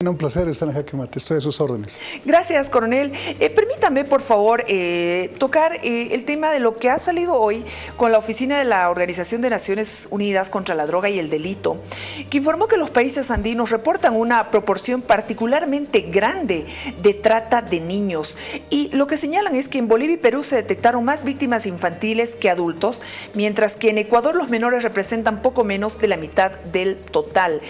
Un placer estar en Jaque Mate, estoy a sus órdenes. Gracias, coronel. Permítame, por favor, tocar el tema de lo que ha salido hoy con la Oficina de la Organización de Naciones Unidas contra la Droga y el Delito, que informó que los países andinos reportan una proporción particularmente grande de trata de niños. Y lo que señalan es que en Bolivia y Perú se detectaron más víctimas infantiles que adultos, mientras que en Ecuador los menores representan poco menos de la mitad del total.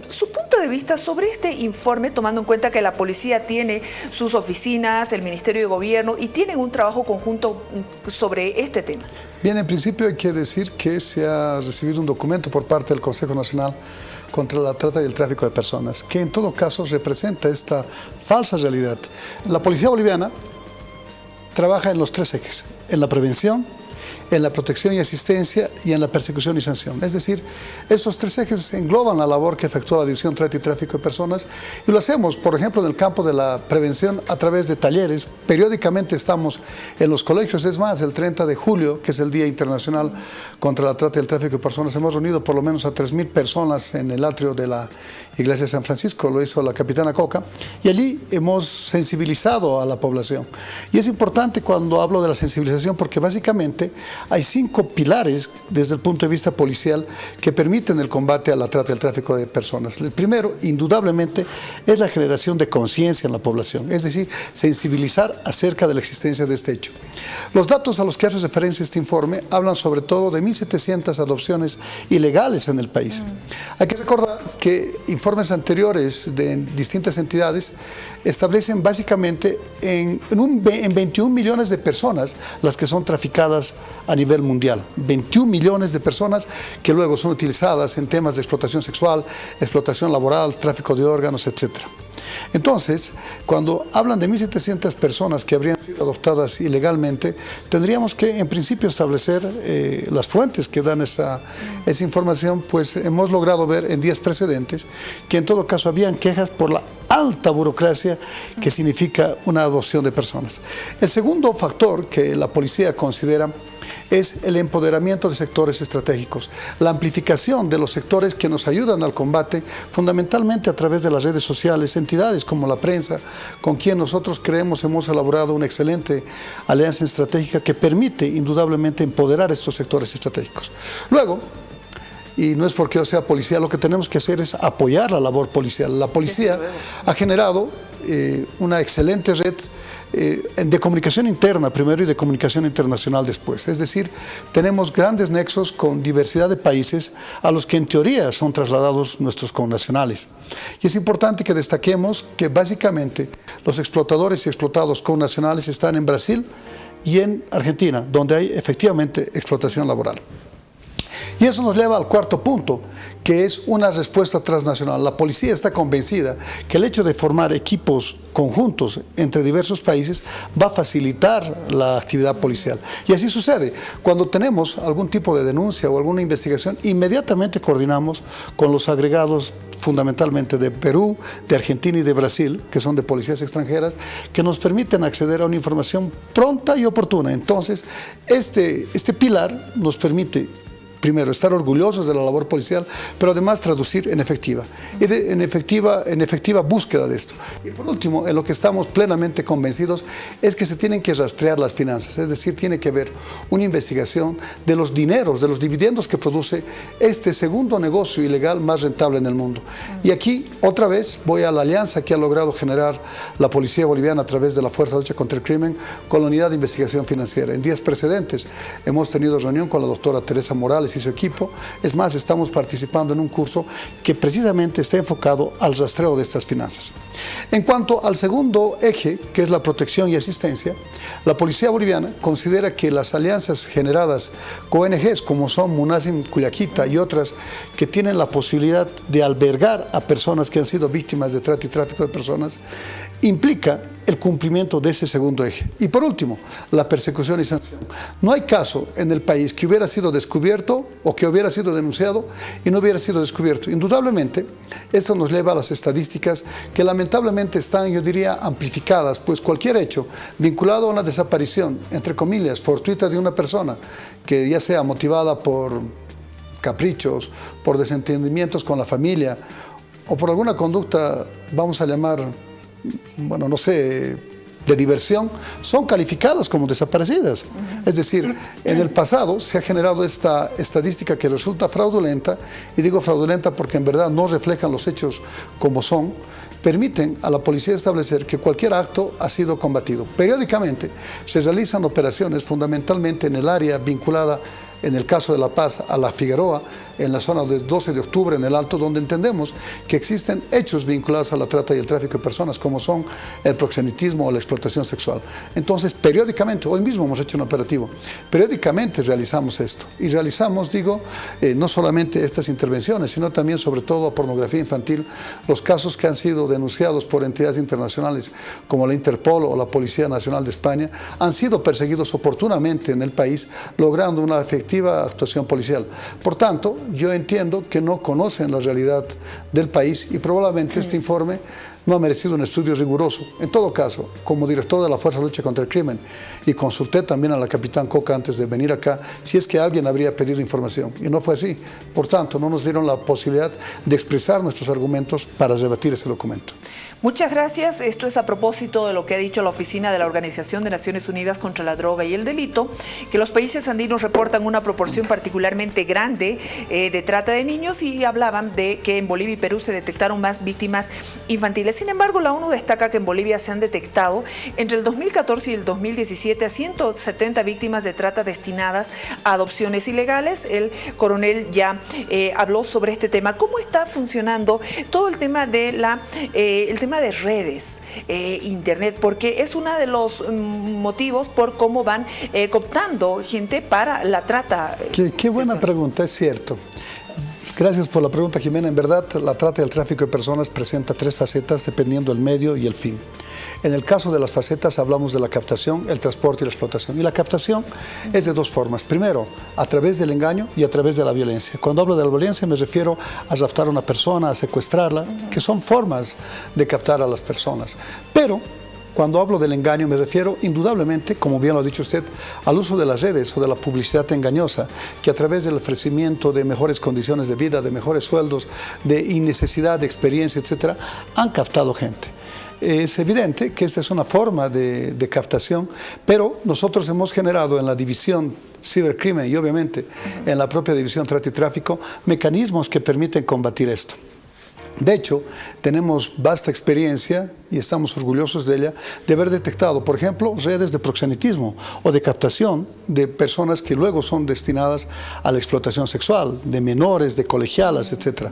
Su punto de vista sobre este informe, tomando en cuenta que la policía tiene sus oficinas, el Ministerio de Gobierno y tienen un trabajo conjunto sobre este tema. Bien, en principio hay que decir que se ha recibido un documento por parte del Consejo Nacional contra la Trata y el Tráfico de Personas, que en todo caso representa esta falsa realidad. La policía boliviana trabaja en los tres ejes: en la prevención, en la protección y asistencia y en la persecución y sanción. Es decir, estos tres ejes engloban la labor que efectúa la División Trata y Tráfico de Personas, y lo hacemos, por ejemplo, en el campo de la prevención a través de talleres. Periódicamente estamos en los colegios. Es más, el 30 de julio, que es el Día Internacional contra la Trata y el Tráfico de Personas, hemos reunido por lo menos a 3.000 personas en el atrio de la Iglesia de San Francisco, lo hizo la capitana Coca, y allí hemos sensibilizado a la población. Y es importante cuando hablo de la sensibilización porque básicamente hay 5 pilares desde el punto de vista policial que permiten el combate a la trata y el tráfico de personas. El primero, indudablemente, es la generación de conciencia en la población, es decir, sensibilizar acerca de la existencia de este hecho. Los datos a los que hace referencia este informe hablan sobre todo de 1.700 adopciones ilegales en el país. Hay que recordar que informes anteriores de distintas entidades establecen básicamente en 21 millones de personas las que son traficadas a nivel mundial. 21 millones de personas que luego son utilizadas en temas de explotación sexual, explotación laboral, tráfico de órganos, etc. Entonces, cuando hablan de 1.700 personas que habrían sido adoptadas ilegalmente, tendríamos que en principio establecer las fuentes que dan esa información. Pues hemos logrado ver en días precedentes que en todo caso habían quejas por la alta burocracia que significa una adopción de personas. El segundo factor que la policía considera es el empoderamiento de sectores estratégicos, la amplificación de los sectores que nos ayudan al combate, fundamentalmente a través de las redes sociales, entidades como la prensa, con quien nosotros creemos hemos elaborado una excelente alianza estratégica que permite indudablemente empoderar estos sectores estratégicos. Luego, y no es porque yo sea policía, lo que tenemos que hacer es apoyar la labor policial. La policía ha generado una excelente red de comunicación interna primero y de comunicación internacional después. Es decir, tenemos grandes nexos con diversidad de países a los que en teoría son trasladados nuestros connacionales. Y es importante que destaquemos que básicamente los explotadores y explotados connacionales están en Brasil y en Argentina, donde hay efectivamente explotación laboral. Y eso nos lleva al cuarto punto, que es una respuesta transnacional. La policía está convencida que el hecho de formar equipos conjuntos entre diversos países va a facilitar la actividad policial. Y así sucede. Cuando tenemos algún tipo de denuncia o alguna investigación, inmediatamente coordinamos con los agregados fundamentalmente de Perú, de Argentina y de Brasil, que son de policías extranjeras, que nos permiten acceder a una información pronta y oportuna. Entonces, este pilar nos permite primero, estar orgullosos de la labor policial, pero además traducir en efectiva, en efectiva búsqueda de esto. Y por último, en lo que estamos plenamente convencidos es que se tienen que rastrear las finanzas, es decir, tiene que haber una investigación de los dineros, de los dividendos que produce este segundo negocio ilegal más rentable en el mundo. Y aquí, otra vez, voy a la alianza que ha logrado generar la policía boliviana a través de la Fuerza de Lucha contra el Crimen con la Unidad de Investigación Financiera. En días precedentes hemos tenido reunión con la doctora Teresa Morales y su equipo. Es más, estamos participando en un curso que precisamente está enfocado al rastreo de estas finanzas. En cuanto al segundo eje, que es la protección y asistencia, la policía boliviana considera que las alianzas generadas con ONGs como son Munasim Cuyaquita y otras que tienen la posibilidad de albergar a personas que han sido víctimas de trata y tráfico de personas, implica el cumplimiento de ese segundo eje. Y por último, la persecución y sanción. No hay caso en el país que hubiera sido descubierto o que hubiera sido denunciado y no hubiera sido descubierto. Indudablemente, esto nos lleva a las estadísticas que lamentablemente están, yo diría, amplificadas, pues cualquier hecho vinculado a una desaparición, entre comillas, fortuita de una persona, que ya sea motivada por caprichos, por desentendimientos con la familia o por alguna conducta, vamos a llamar, bueno, no sé, de diversión, son calificadas como desaparecidas. Es decir, en el pasado se ha generado esta estadística que resulta fraudulenta, y digo fraudulenta porque en verdad no reflejan los hechos como son, permiten a la policía establecer que cualquier acto ha sido combatido. Periódicamente se realizan operaciones fundamentalmente en el área vinculada, en el caso de La Paz, a la Figueroa, en la zona del 12 de octubre, en el Alto, donde entendemos que existen hechos vinculados a la trata y el tráfico de personas, como son el proxenetismo o la explotación sexual. Entonces, periódicamente, hoy mismo hemos hecho un operativo, periódicamente realizamos esto. Y realizamos, digo, no solamente estas intervenciones, sino también, sobre todo, a pornografía infantil, los casos que han sido denunciados por entidades internacionales como la Interpol o la Policía Nacional de España, han sido perseguidos oportunamente en el país, logrando una efectiva actuación policial. Por tanto, yo entiendo que no conocen la realidad del país y probablemente este informe no ha merecido un estudio riguroso. En todo caso, como director de la Fuerza de Lucha contra el Crimen, y consulté también a la capitán Coca antes de venir acá, si es que alguien habría pedido información, y no fue así. Por tanto, no nos dieron la posibilidad de expresar nuestros argumentos para rebatir ese documento. Muchas gracias. Esto es a propósito de lo que ha dicho la Oficina de la Organización de Naciones Unidas contra la Droga y el Delito, que los países andinos reportan una proporción particularmente grande de trata de niños, y hablaban de que en Bolivia y Perú se detectaron más víctimas infantiles. Sin embargo, la ONU destaca que en Bolivia se han detectado entre el 2014 y el 2017 a 170 víctimas de trata destinadas a adopciones ilegales. El coronel ya habló sobre este tema. ¿Cómo está funcionando todo el tema de redes, internet? Porque es uno de los motivos por cómo van cooptando gente para la trata. Qué buena pregunta, es cierto. Gracias por la pregunta, Jimena. En verdad, la trata y el tráfico de personas presenta tres facetas dependiendo del medio y el fin. En el caso de las facetas hablamos de la captación, el transporte y la explotación. Y la captación es de dos formas. Primero, a través del engaño y a través de la violencia. Cuando hablo de la violencia me refiero a raptar a una persona, a secuestrarla, que son formas de captar a las personas. Pero cuando hablo del engaño me refiero indudablemente, como bien lo ha dicho usted, al uso de las redes o de la publicidad engañosa, que a través del ofrecimiento de mejores condiciones de vida, de mejores sueldos, de innecesidad de experiencia, etcétera, han captado gente. Es evidente que esta es una forma de captación, pero nosotros hemos generado en la división cibercrimen y obviamente en la propia división trata y tráfico mecanismos que permiten combatir esto. De hecho, tenemos vasta experiencia y estamos orgullosos de ella, de haber detectado, por ejemplo, redes de proxenetismo o de captación de personas que luego son destinadas a la explotación sexual, de menores, de colegialas, etc.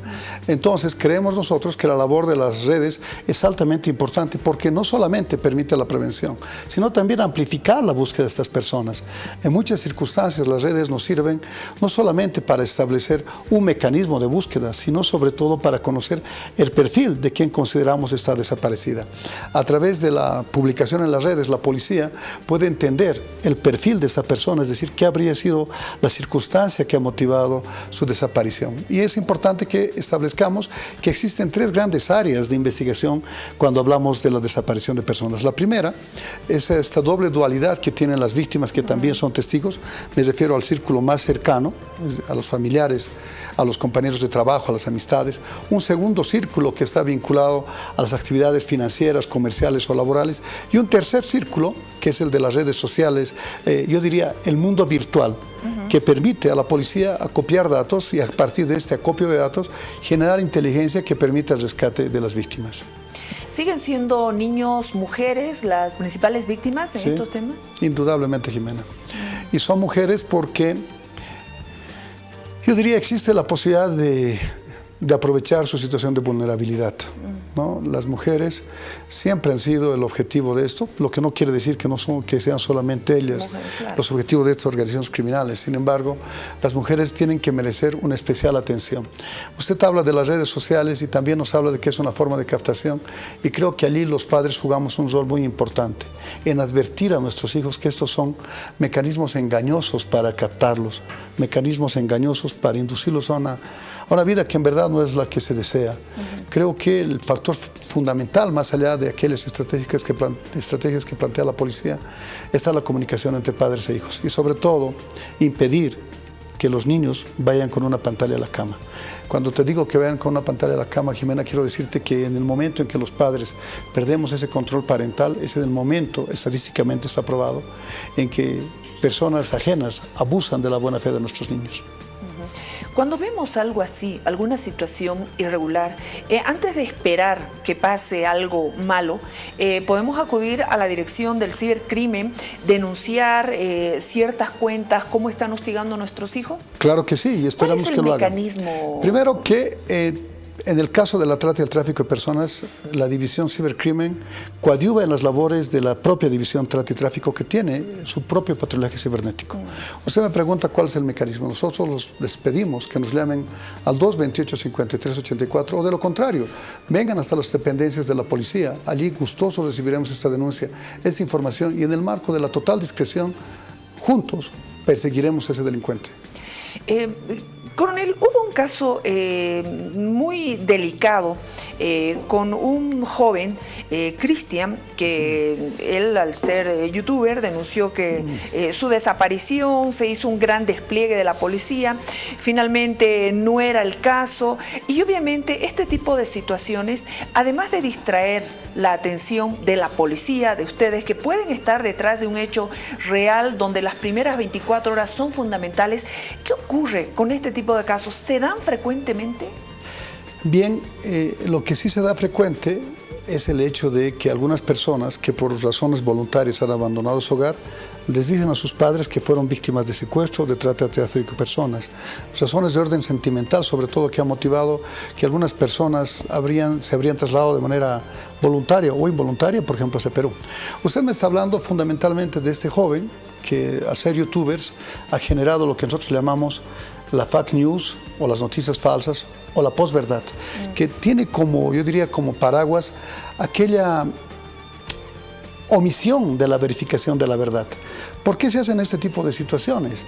Entonces, creemos nosotros que la labor de las redes es altamente importante porque no solamente permite la prevención, sino también amplificar la búsqueda de estas personas. En muchas circunstancias, las redes nos sirven no solamente para establecer un mecanismo de búsqueda, sino sobre todo para conocer el perfil de quien consideramos está desaparecida. A través de la publicación en las redes, la policía puede entender el perfil de esta persona, es decir, qué habría sido la circunstancia que ha motivado su desaparición. Y es importante que establezcamos que existen tres grandes áreas de investigación cuando hablamos de la desaparición de personas. La primera es esta doble dualidad que tienen las víctimas, que también son testigos. Me refiero al círculo más cercano, a los familiares, a los compañeros de trabajo, a las amistades. Un segundo círculo que está vinculado a las actividades financieras, comerciales o laborales. Y un tercer círculo, que es el de las redes sociales, yo diría el mundo virtual, que permite a la policía acopiar datos y a partir de este acopio de datos generar inteligencia que permita el rescate de las víctimas. ¿Siguen siendo niños, mujeres las principales víctimas en estos temas? Indudablemente, Jimena. Y son mujeres porque yo diría existe la posibilidad de aprovechar su situación de vulnerabilidad, ¿no? Las mujeres siempre han sido el objetivo de esto, lo que no quiere decir que sean solamente ellas los objetivos de estas organizaciones criminales. Sin embargo, las mujeres tienen que merecer una especial atención. Usted habla de las redes sociales y también nos habla de que es una forma de captación, y creo que allí los padres jugamos un rol muy importante en advertir a nuestros hijos que estos son mecanismos engañosos para captarlos, mecanismos engañosos para inducirlos a una vida que en verdad no es la que se desea. Creo que el factor fundamental, más allá de aquellas estrategias que plantea la policía, está la comunicación entre padres e hijos y sobre todo impedir que los niños vayan con una pantalla a la cama. Cuando te digo que vayan con una pantalla a la cama, Jimena, quiero decirte que en el momento en que los padres perdemos ese control parental, es en el momento, estadísticamente está probado, en que personas ajenas abusan de la buena fe de nuestros niños. Cuando vemos algo así, alguna situación irregular, antes de esperar que pase algo malo, podemos acudir a la dirección del cibercrimen, denunciar ciertas cuentas, cómo están hostigando a nuestros hijos. Claro que sí, y esperamos que lo hagan. ¿Cuál es el mecanismo? Primero que en el caso de la trata y el tráfico de personas, la división cibercrimen coadyuva en las labores de la propia división trata y tráfico que tiene su propio patrullaje cibernético. Usted me pregunta cuál es el mecanismo. Nosotros les pedimos que nos llamen al 228-5384 o de lo contrario, vengan hasta las dependencias de la policía. Allí gustosos recibiremos esta denuncia, esta información y en el marco de la total discreción, juntos perseguiremos a ese delincuente. Coronel, hubo un caso muy delicado con un joven, Cristian, que él al ser youtuber denunció que su desaparición, se hizo un gran despliegue de la policía, finalmente no era el caso y obviamente este tipo de situaciones, además de distraer la atención de la policía, de ustedes que pueden estar detrás de un hecho real donde las primeras 24 horas son fundamentales, ¿qué ocurre con este tipo de casos? ¿Se dan frecuentemente? Bien, lo que sí se da frecuente es el hecho de que algunas personas que por razones voluntarias han abandonado su hogar les dicen a sus padres que fueron víctimas de secuestro o de trata de tráfico de personas. Razones de orden sentimental, sobre todo, que han motivado que algunas personas se habrían trasladado de manera voluntaria o involuntaria, por ejemplo, hacia Perú. Usted me está hablando fundamentalmente de este joven que, al ser youtubers, ha generado lo que nosotros llamamos la fake news o las noticias falsas o la posverdad, que tiene como, yo diría, como paraguas aquella omisión de la verificación de la verdad. ¿Por qué se hacen este tipo de situaciones?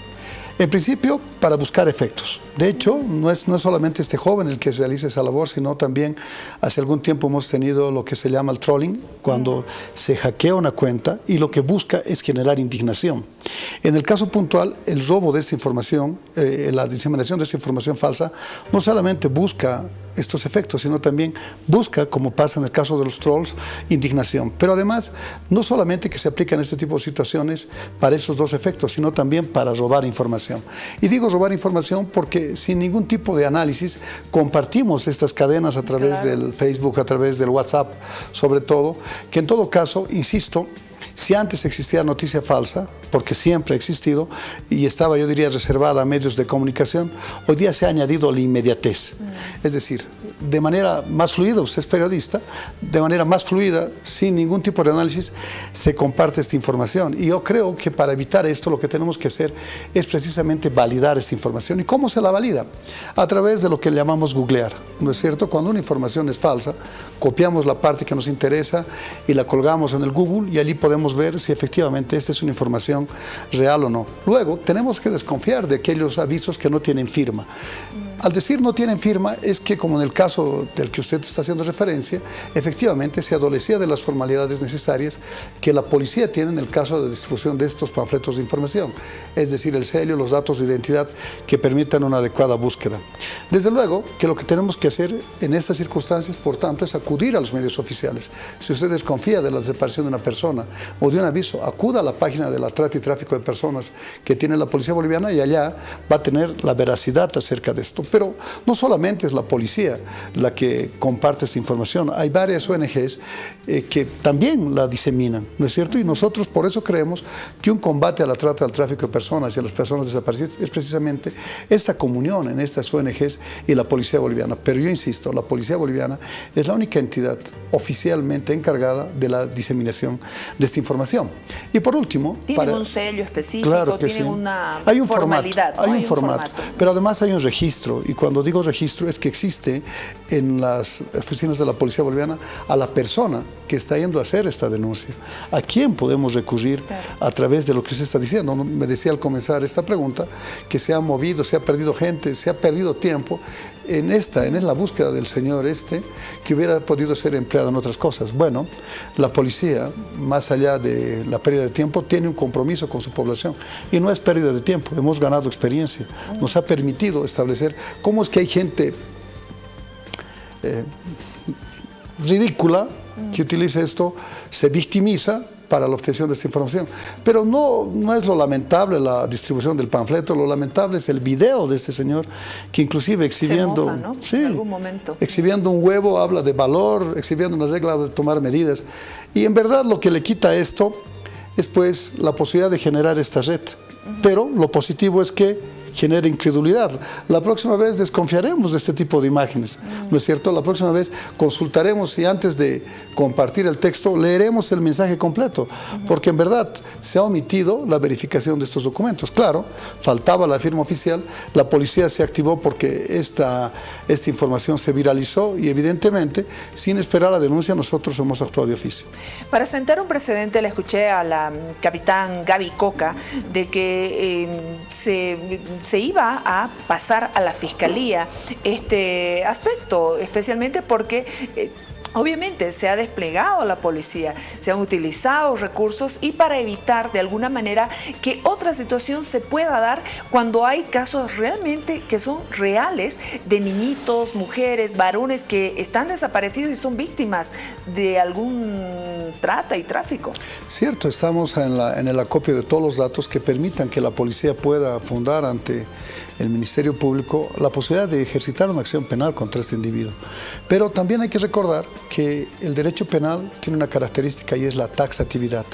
En principio, para buscar efectos. De hecho, no es solamente este joven el que realiza esa labor, sino también hace algún tiempo hemos tenido lo que se llama el trolling, cuando se hackea una cuenta y lo que busca es generar indignación. En el caso puntual, el robo de esta información, la diseminación de esta información falsa, no solamente busca estos efectos, sino también busca, como pasa en el caso de los trolls, indignación. Pero además, no solamente que se aplican este tipo de situaciones para esos dos efectos, sino también para robar información. Y digo robar información porque sin ningún tipo de análisis compartimos estas cadenas a través del Facebook, a través del WhatsApp, sobre todo, que en todo caso, insisto, si antes existía noticia falsa, porque siempre ha existido y estaba, yo diría, reservada a medios de comunicación, hoy día se ha añadido la inmediatez. Es decir, de manera más fluida, usted es periodista, de manera más fluida, sin ningún tipo de análisis, se comparte esta información. Y yo creo que para evitar esto lo que tenemos que hacer es precisamente validar esta información. ¿Y cómo se la valida? A través de lo que llamamos googlear, ¿no es cierto? Cuando una información es falsa, copiamos la parte que nos interesa y la colgamos en el Google y allí podemos ver si efectivamente esta es una información real o no. Luego, tenemos que desconfiar de aquellos avisos que no tienen firma. Al decir no tienen firma, es que, como en el caso del que usted está haciendo referencia, efectivamente se adolecía de las formalidades necesarias que la policía tiene en el caso de distribución de estos panfletos de información, es decir, el sello, los datos de identidad que permitan una adecuada búsqueda. Desde luego que lo que tenemos que hacer en estas circunstancias, por tanto, es acudir a los medios oficiales. Si usted desconfía de la desaparición de una persona o de un aviso, acuda a la página de la trata y tráfico de personas que tiene la policía boliviana y allá va a tener la veracidad acerca de esto. Pero no solamente es la policía la que comparte esta información, hay varias ONGs que también la diseminan, ¿no es cierto? Y nosotros por eso creemos que un combate a la trata, al tráfico de personas y a las personas desaparecidas es precisamente esta comunión en estas ONGs y la policía boliviana. Pero yo insisto, la policía boliviana es la única entidad oficialmente encargada de la diseminación de esta información. Y por último... ¿Tienen un sello específico? Claro que ¿Tienen sí. una hay un formalidad? Formato, hay un formato, pero además hay un registro. Y cuando digo registro es que existe en las oficinas de la policía boliviana a la persona que está yendo a hacer esta denuncia. ¿A quién podemos recurrir a través de lo que usted está diciendo? Me decía al comenzar esta pregunta que se ha movido, se ha perdido gente, se ha perdido tiempo en la búsqueda del señor que hubiera podido ser empleado en otras cosas? Bueno, la policía, más allá de la pérdida de tiempo, tiene un compromiso con su población. Y no es pérdida de tiempo, hemos ganado experiencia. Nos ha permitido establecer cómo es que hay gente ridícula que utiliza esto, se victimiza para la obtención de esta información. Pero no es lo lamentable la distribución del panfleto, lo lamentable es el video de este señor que inclusive exhibiendo, se mofa, ¿no? Sí, en algún momento, exhibiendo un huevo habla de valor, exhibiendo una regla de tomar medidas. Y en verdad lo que le quita esto es pues la posibilidad de generar esta red. Pero lo positivo es que genera incredulidad. La próxima vez desconfiaremos de este tipo de imágenes, ¿no es cierto? La próxima vez consultaremos y antes de compartir el texto leeremos el mensaje completo, porque en verdad se ha omitido la verificación de estos documentos. Claro, faltaba la firma oficial, la policía se activó porque esta información se viralizó y evidentemente, sin esperar la denuncia, nosotros hemos actuado de oficio. Para sentar un precedente, le escuché a la capitán Gaby Coca de que se iba a pasar a la Fiscalía este aspecto, especialmente porque obviamente se ha desplegado la policía, se han utilizado recursos y para evitar de alguna manera que otra situación se pueda dar cuando hay casos realmente que son reales de niñitos, mujeres, varones que están desaparecidos y son víctimas de algún trata y tráfico. Cierto, estamos en el acopio de todos los datos que permitan que la policía pueda fundar ante el Ministerio Público la posibilidad de ejercitar una acción penal contra este individuo. Pero también hay que recordar que el derecho penal tiene una característica y es la taxatividad.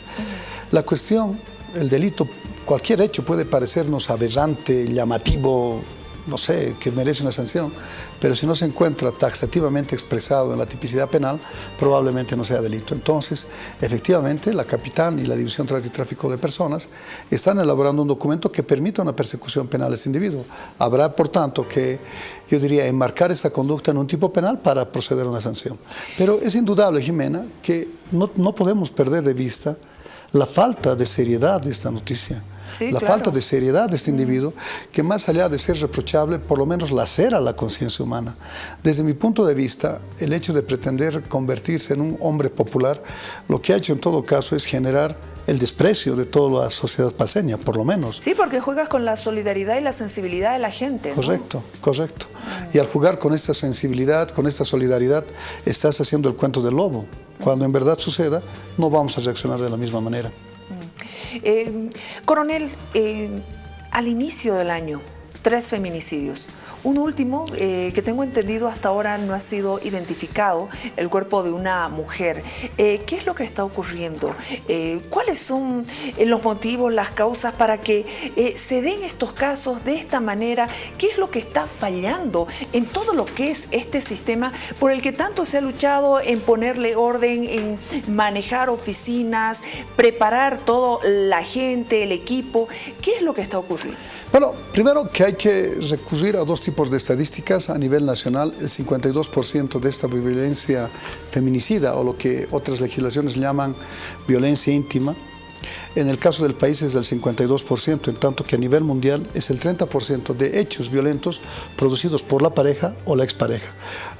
La cuestión, el delito, cualquier hecho puede parecernos aberrante, llamativo, no sé, que merece una sanción, pero si no se encuentra taxativamente expresado en la tipicidad penal, probablemente no sea delito. Entonces, efectivamente, la capitán y la División de Tráfico de Personas están elaborando un documento que permita una persecución penal a este individuo. Habrá, por tanto, que, yo diría, enmarcar esta conducta en un tipo penal para proceder a una sanción. Pero es indudable, Jimena, que no podemos perder de vista la falta de seriedad de esta noticia. Sí, la falta de seriedad de este individuo, que más allá de ser reprochable, por lo menos lacera la conciencia humana. Desde mi punto de vista, el hecho de pretender convertirse en un hombre popular, lo que ha hecho en todo caso es generar el desprecio de toda la sociedad paceña, por lo menos. Sí, porque juegas con la solidaridad y la sensibilidad de la gente, ¿no? Correcto, correcto. Y al jugar con esta sensibilidad, con esta solidaridad, estás haciendo el cuento del lobo. Cuando en verdad suceda, no vamos a reaccionar de la misma manera. Coronel, al inicio del año, 3 feminicidios. Un último que tengo entendido hasta ahora no ha sido identificado, el cuerpo de una mujer. ¿Qué es lo que está ocurriendo? ¿Cuáles son los motivos, las causas para que se den estos casos de esta manera? ¿Qué es lo que está fallando en todo lo que es este sistema por el que tanto se ha luchado en ponerle orden, en manejar oficinas, preparar toda la gente, el equipo? ¿Qué es lo que está ocurriendo? Bueno, primero que hay que recurrir a dos tipos de estadísticas. A nivel nacional, el 52% de esta violencia feminicida, o lo que otras legislaciones llaman violencia íntima, en el caso del país es del 52%, en tanto que a nivel mundial es el 30% de hechos violentos producidos por la pareja o la expareja.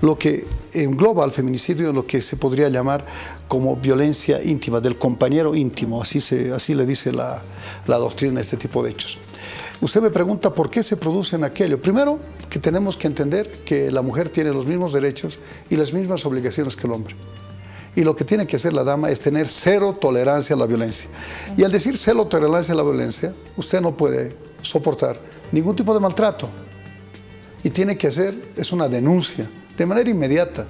Lo que engloba al feminicidio lo que se podría llamar como violencia íntima, del compañero íntimo, así le dice la doctrina a este tipo de hechos. Usted me pregunta por qué se producen aquello. Primero, que tenemos que entender que la mujer tiene los mismos derechos y las mismas obligaciones que el hombre. Y lo que tiene que hacer la dama es tener cero tolerancia a la violencia. Y al decir cero tolerancia a la violencia, usted no puede soportar ningún tipo de maltrato. Y tiene que hacer, es una denuncia, de manera inmediata.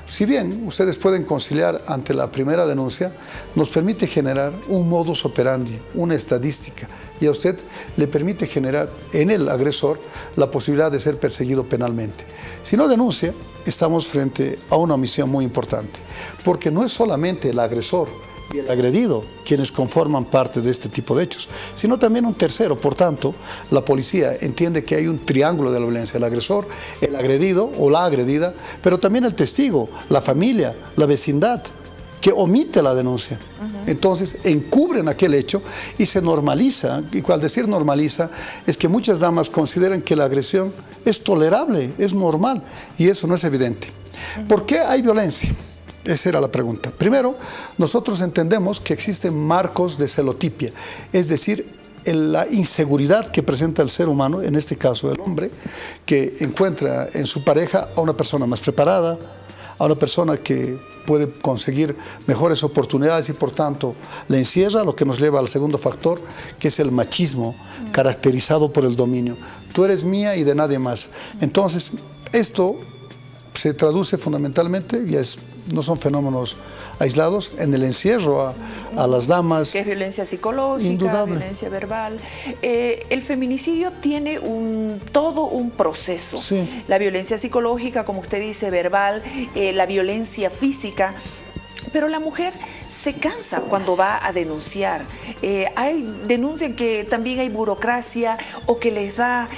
Si bien ustedes pueden conciliar ante la primera denuncia, nos permite generar un modus operandi, una estadística, y a usted le permite generar en el agresor la posibilidad de ser perseguido penalmente. Si no denuncia, estamos frente a una omisión muy importante, porque no es solamente el agresor y el agredido quienes conforman parte de este tipo de hechos, sino también un tercero. Por tanto, la policía entiende que hay un triángulo de la violencia: el agresor, el agredido o la agredida, pero también el testigo, la familia, la vecindad. que omite la denuncia. Entonces encubren aquel hecho y se normaliza, y al decir normaliza es que muchas damas consideran que la agresión es tolerable, es normal, y eso no es evidente. ¿Por qué hay violencia? Esa era la pregunta. Primero, nosotros entendemos que existen marcos de celotipia, es decir, la inseguridad que presenta el ser humano, en este caso el hombre, que encuentra en su pareja a una persona más preparada, a una persona que puede conseguir mejores oportunidades y por tanto le encierra, lo que nos lleva al segundo factor, que es el machismo caracterizado por el dominio. Tú eres mía y de nadie más. Entonces, esto se traduce fundamentalmente, y no son fenómenos aislados, en el encierro a las damas. Que es violencia psicológica, indudable. Violencia verbal. El feminicidio tiene todo un proceso. Sí. La violencia psicológica, como usted dice, verbal, la violencia física. Pero la mujer se cansa cuando va a denunciar. Denuncian que también hay burocracia o que les da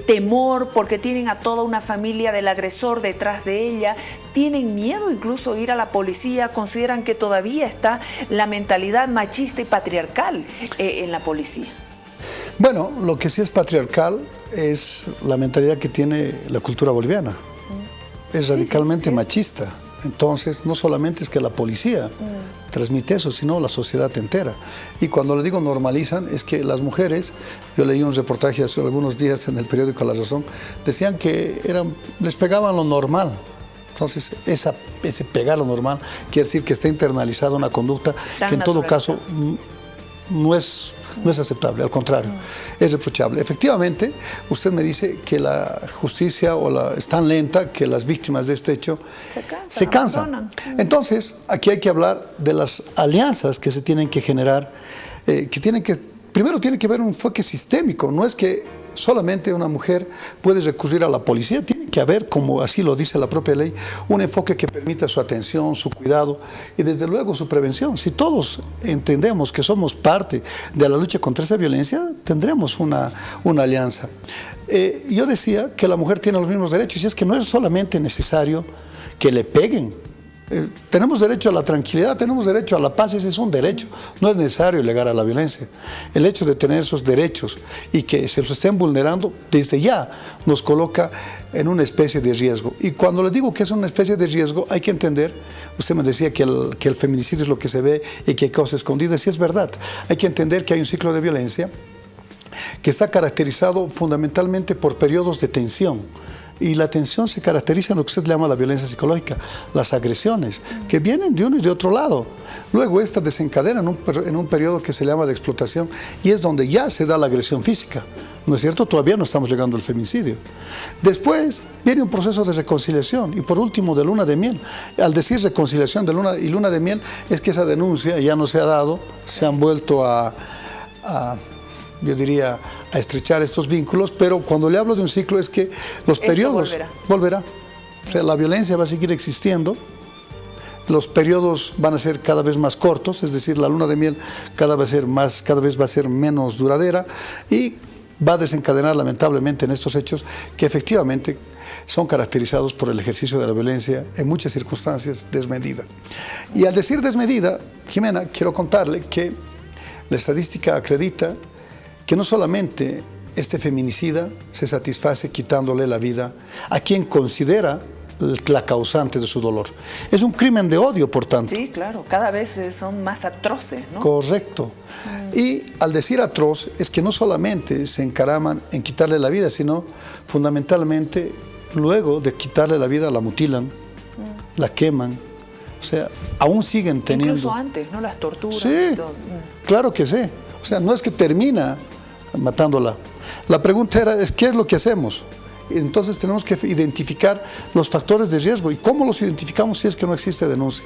temor porque tienen a toda una familia del agresor detrás de ella. Tienen miedo incluso ir a la policía, consideran que todavía está la mentalidad machista y patriarcal en la policía. Bueno, lo que sí es patriarcal es la mentalidad que tiene la cultura boliviana. Es radicalmente machista. Entonces, no solamente es que la policía transmite eso, sino la sociedad entera. Y cuando le digo normalizan, es que las mujeres, yo leí un reportaje hace algunos días en el periódico La Razón, decían que les pegaban lo normal. Entonces, ese pegar lo normal quiere decir que está internalizada una conducta que en todo caso no es aceptable, al contrario, es reprochable. Efectivamente, usted me dice que la justicia es tan lenta que las víctimas de este hecho se cansan. Entonces, aquí hay que hablar de las alianzas que se tienen que generar, primero tiene que haber un enfoque sistémico, no es que solamente una mujer puede recurrir a la policía, tiene que haber, como así lo dice la propia ley, un enfoque que permita su atención, su cuidado y desde luego su prevención. Si todos entendemos que somos parte de la lucha contra esa violencia, tendremos una alianza. Yo decía que la mujer tiene los mismos derechos y es que no es solamente necesario que le peguen. Tenemos derecho a la tranquilidad, tenemos derecho a la paz, ese es un derecho, no es necesario llegar a la violencia. El hecho de tener esos derechos y que se los estén vulnerando, desde ya nos coloca en una especie de riesgo. Y cuando le digo que es una especie de riesgo, hay que entender, usted me decía que el feminicidio es lo que se ve y que hay cosas escondidas, y es verdad, hay que entender que hay un ciclo de violencia que está caracterizado fundamentalmente por periodos de tensión. Y la tensión se caracteriza en lo que usted llama la violencia psicológica, las agresiones, que vienen de uno y de otro lado. Luego esta desencadena en un periodo que se llama de explotación y es donde ya se da la agresión física. ¿No es cierto? Todavía no estamos llegando al feminicidio. Después viene un proceso de reconciliación y por último de luna de miel. Al decir reconciliación de luna de miel es que esa denuncia ya no se ha dado, se han vuelto yo diría, a estrechar estos vínculos, pero cuando le hablo de un ciclo es que los periodos volverá. O sea, la violencia va a seguir existiendo, los periodos van a ser cada vez más cortos, es decir, la luna de miel cada vez va a ser menos duradera y va a desencadenar lamentablemente en estos hechos que efectivamente son caracterizados por el ejercicio de la violencia en muchas circunstancias desmedida. Y al decir desmedida, Jimena, quiero contarle que la estadística acredita que no solamente este feminicida se satisface quitándole la vida a quien considera la causante de su dolor. Es un crimen de odio, por tanto. Sí, claro, cada vez son más atroces, ¿no? Correcto. Y al decir atroz es que no solamente se encaraman en quitarle la vida, sino fundamentalmente luego de quitarle la vida la mutilan, la queman. O sea, aún siguen teniendo... Incluso antes, ¿no? Las torturas sí, y todo. Claro que sí. O sea, no es que termina matándola. La pregunta es ¿qué es lo que hacemos? Entonces tenemos que identificar los factores de riesgo. ¿Y cómo los identificamos si es que no existe denuncia?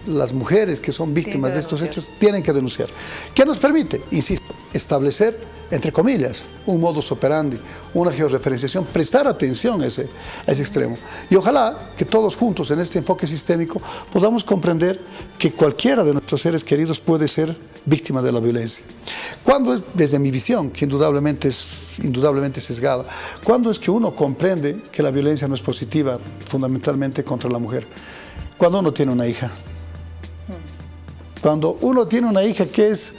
Las mujeres que son víctimas de estos hechos tienen que denunciar. ¿Qué nos permite? Insisto, establecer, entre comillas, un modus operandi, una georreferenciación, prestar atención a ese extremo. Y ojalá que todos juntos en este enfoque sistémico podamos comprender que cualquiera de nuestros seres queridos puede ser víctima de la violencia. ¿Cuándo es, desde mi visión, que indudablemente es sesgada, cuándo es que uno comprende que la violencia no es positiva fundamentalmente contra la mujer? Cuando uno tiene una hija. Cuando uno tiene una hija que es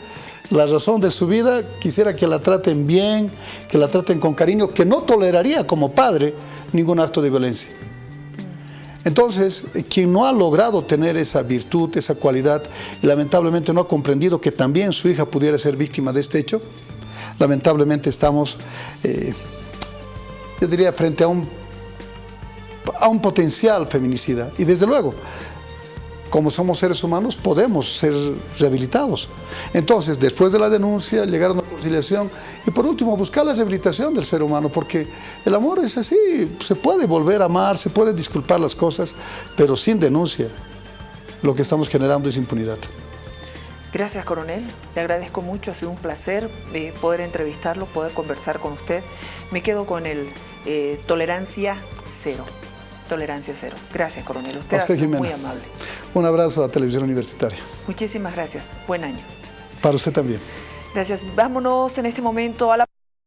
la razón de su vida, quisiera que la traten bien, que la traten con cariño, que no toleraría como padre ningún acto de violencia. Entonces, quien no ha logrado tener esa virtud, esa cualidad, y lamentablemente no ha comprendido que también su hija pudiera ser víctima de este hecho, lamentablemente estamos, yo diría, frente a un potencial feminicida. Y desde luego, como somos seres humanos, podemos ser rehabilitados. Entonces, después de la denuncia, llegar a una conciliación y por último, buscar la rehabilitación del ser humano, porque el amor es así, se puede volver a amar, se puede disculpar las cosas, pero sin denuncia, lo que estamos generando es impunidad. Gracias, coronel. Le agradezco mucho, ha sido un placer poder entrevistarlo, poder conversar con usted. Me quedo con el tolerancia cero. Tolerancia cero. Gracias, coronel. Usted ha sido muy amable. Un abrazo a Televisión Universitaria. Muchísimas gracias. Buen año. Para usted también. Gracias. Vámonos en este momento a la